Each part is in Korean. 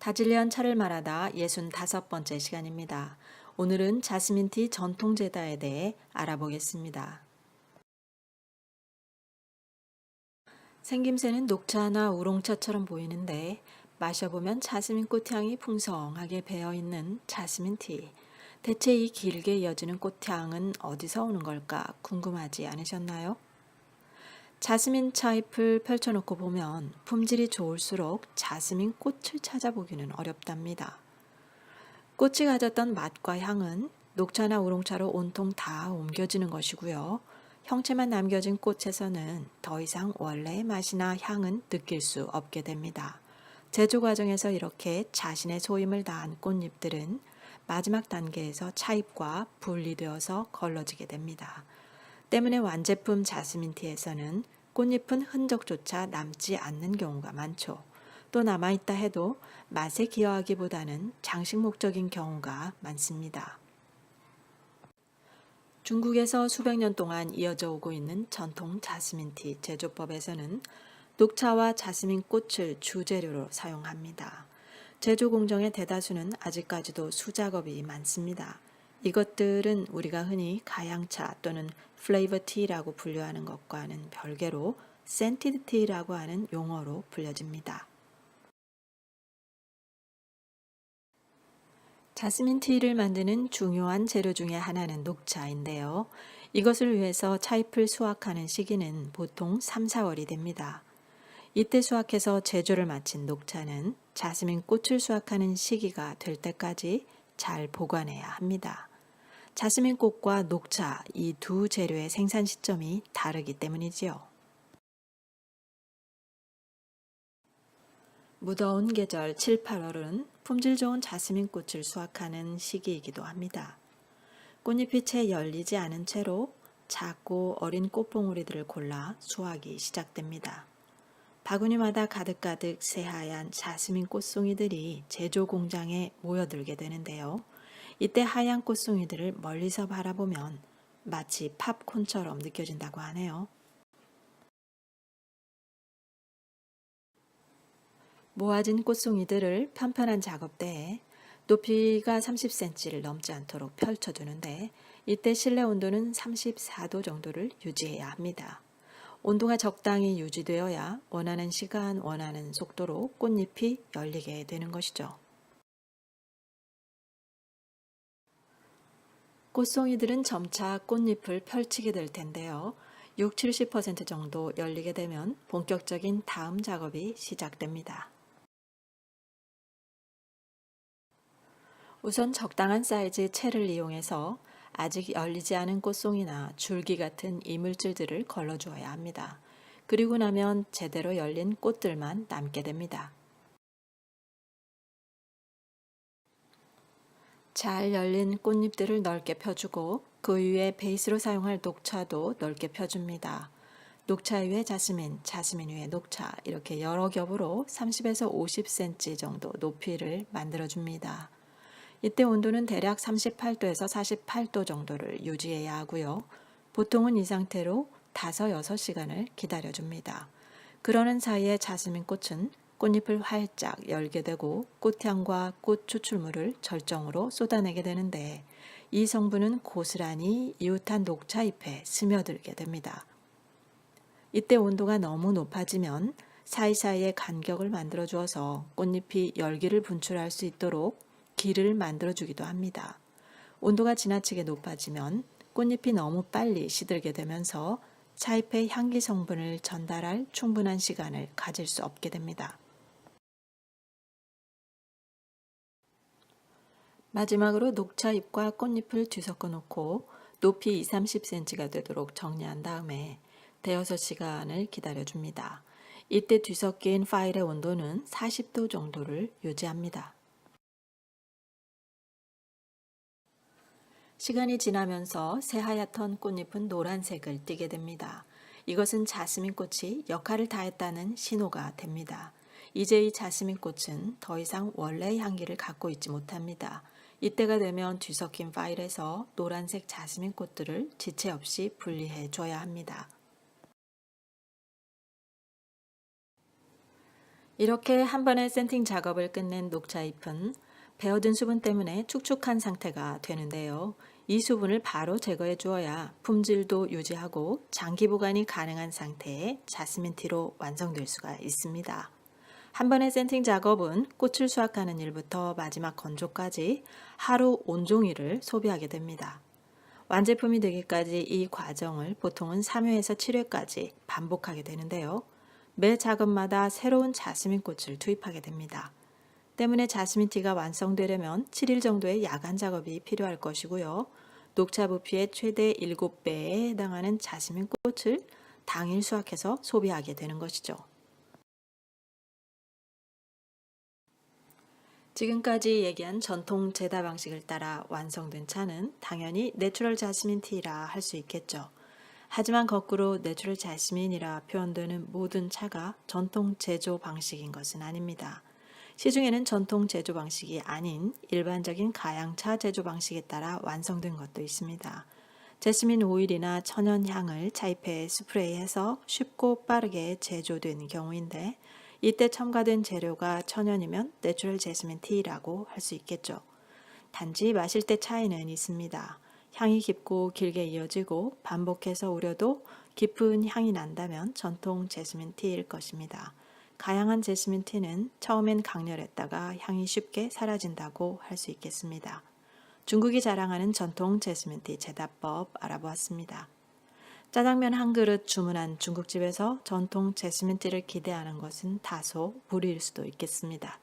다질리언 차를 말하다 65번째 시간입니다. 오늘은 자스민티 전통제다에 대해 알아보겠습니다. 생김새는 녹차나 우롱차처럼 보이는데 마셔보면 자스민 꽃향이 풍성하게 배어있는 자스민티. 대체 이 길게 이어지는 꽃향은 어디서 오는 걸까 궁금하지 않으셨나요? 자스민 차잎을 펼쳐놓고 보면 품질이 좋을수록 자스민 꽃을 찾아보기는 어렵답니다. 꽃이 가졌던 맛과 향은 녹차나 우롱차로 온통 다 옮겨지는 것이고요. 형체만 남겨진 꽃에서는 더 이상 원래의 맛이나 향은 느낄 수 없게 됩니다. 제조 과정에서 이렇게 자신의 소임을 다한 꽃잎들은 마지막 단계에서 차잎과 분리되어서 걸러지게 됩니다. 때문에 완제품 자스민티에서는 꽃잎은 흔적조차 남지 않는 경우가 많죠. 또 남아있다 해도 맛에 기여하기보다는 장식 목적인 경우가 많습니다. 중국에서 수백 년 동안 이어져 오고 있는 전통 자스민티 제조법에서는 녹차와 자스민 꽃을 주재료로 사용합니다. 제조 공정의 대다수는 아직까지도 수작업이 많습니다. 이것들은 우리가 흔히 가양차 또는 플레이버 티라고 분류하는 것과는 별개로 센티드 티라고 하는 용어로 불려집니다. 자스민 티를 만드는 중요한 재료 중에 하나는 녹차인데요. 이것을 위해서 차잎을 수확하는 시기는 보통 3, 4월이 됩니다. 이때 수확해서 제조를 마친 녹차는 자스민 꽃을 수확하는 시기가 될 때까지 잘 보관해야 합니다. 자스민 꽃과 녹차 이 두 재료의 생산 시점이 다르기 때문이지요. 무더운 계절 7, 8월은 품질 좋은 자스민 꽃을 수확하는 시기이기도 합니다. 꽃잎이 채 열리지 않은 채로 작고 어린 꽃봉오리들을 골라 수확이 시작됩니다. 바구니마다 가득가득 새하얀 자스민 꽃송이들이 제조 공장에 모여들게 되는데요. 이때 하얀 꽃송이들을 멀리서 바라보면 마치 팝콘처럼 느껴진다고 하네요. 모아진 꽃송이들을 편편한 작업대에 높이가 30cm를 넘지 않도록 펼쳐두는데 이때 실내 온도는 34도 정도를 유지해야 합니다. 온도가 적당히 유지되어야 원하는 시간, 원하는 속도로 꽃잎이 열리게 되는 것이죠. 꽃송이들은 점차 꽃잎을 펼치게 될 텐데요. 6, 70% 정도 열리게 되면 본격적인 다음 작업이 시작됩니다. 우선 적당한 사이즈의 채를 이용해서 아직 열리지 않은 꽃송이나 줄기 같은 이물질들을 걸러주어야 합니다. 그리고 나면 제대로 열린 꽃들만 남게 됩니다. 잘 열린 꽃잎들을 넓게 펴주고 그 위에 베이스로 사용할 녹차도 넓게 펴줍니다. 녹차 위에 자스민, 자스민 위에 녹차 이렇게 여러 겹으로 30에서 50cm 정도 높이를 만들어줍니다. 이때 온도는 대략 38도에서 48도 정도를 유지해야 하고요. 보통은 이 상태로 5, 6시간을 기다려줍니다. 그러는 사이에 자스민 꽃은 꽃잎을 활짝 열게 되고 꽃향과 꽃 추출물을 절정으로 쏟아내게 되는데 이 성분은 고스란히 이웃한 녹차잎에 스며들게 됩니다. 이때 온도가 너무 높아지면 사이사이에 간격을 만들어 주어서 꽃잎이 열기를 분출할 수 있도록 길을 만들어 주기도 합니다. 온도가 지나치게 높아지면 꽃잎이 너무 빨리 시들게 되면서 차잎의 향기 성분을 전달할 충분한 시간을 가질 수 없게 됩니다. 마지막으로 녹차잎과 꽃잎을 뒤섞어 놓고 높이 2, 30cm가 되도록 정리한 다음에 대여섯 시간을 기다려줍니다. 이때 뒤섞인 파일의 온도는 40도 정도를 유지합니다. 시간이 지나면서 새하얗던 꽃잎은 노란색을 띠게 됩니다. 이것은 자스민 꽃이 역할을 다했다는 신호가 됩니다. 이제 이 자스민 꽃은 더 이상 원래의 향기를 갖고 있지 못합니다. 이때가 되면 뒤섞인 파일에서 노란색 자스민 꽃들을 지체 없이 분리해 줘야 합니다. 이렇게 한 번에 샌팅 작업을 끝낸 녹차잎은 배어든 수분 때문에 축축한 상태가 되는데요. 이 수분을 바로 제거해 주어야 품질도 유지하고 장기 보관이 가능한 상태의 자스민 티로 완성될 수가 있습니다. 한 번의 샌팅 작업은 꽃을 수확하는 일부터 마지막 건조까지 하루 온종일을 소비하게 됩니다. 완제품이 되기까지 이 과정을 보통은 3회에서 7회까지 반복하게 되는데요. 매 작업마다 새로운 자스민 꽃을 투입하게 됩니다. 때문에 자스민 티가 완성되려면 7일 정도의 야간 작업이 필요할 것이고요. 녹차 부피의 최대 7배에 해당하는 자스민 꽃을 당일 수확해서 소비하게 되는 것이죠. 지금까지 얘기한 전통 제다 방식을 따라 완성된 차는 당연히 내추럴 자스민 티라 할 수 있겠죠. 하지만 거꾸로 내추럴 자스민이라 표현되는 모든 차가 전통 제조 방식인 것은 아닙니다. 시중에는 전통 제조 방식이 아닌 일반적인 가양차 제조 방식에 따라 완성된 것도 있습니다. 제스민 오일이나 천연 향을 차입해 스프레이해서 쉽고 빠르게 제조된 경우인데 이때 첨가된 재료가 천연이면 내추럴 제스민 티라고 할 수 있겠죠. 단지 마실 때 차이는 있습니다. 향이 깊고 길게 이어지고 반복해서 우려도 깊은 향이 난다면 전통 제스민 티일 것입니다. 가양한 제스민 티는 처음엔 강렬했다가 향이 쉽게 사라진다고 할 수 있겠습니다. 중국이 자랑하는 전통 제스민 티 제다법 알아보았습니다. 짜장면 한 그릇 주문한 중국집에서 전통 제스민 티를 기대하는 것은 다소 무리일 수도 있겠습니다.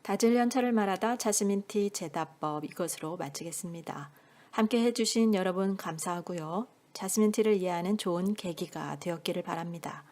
다질 연차를 말하다 자스민 티 제다법 이것으로 마치겠습니다. 함께 해주신 여러분 감사하고요. 자스민 티를 이해하는 좋은 계기가 되었기를 바랍니다.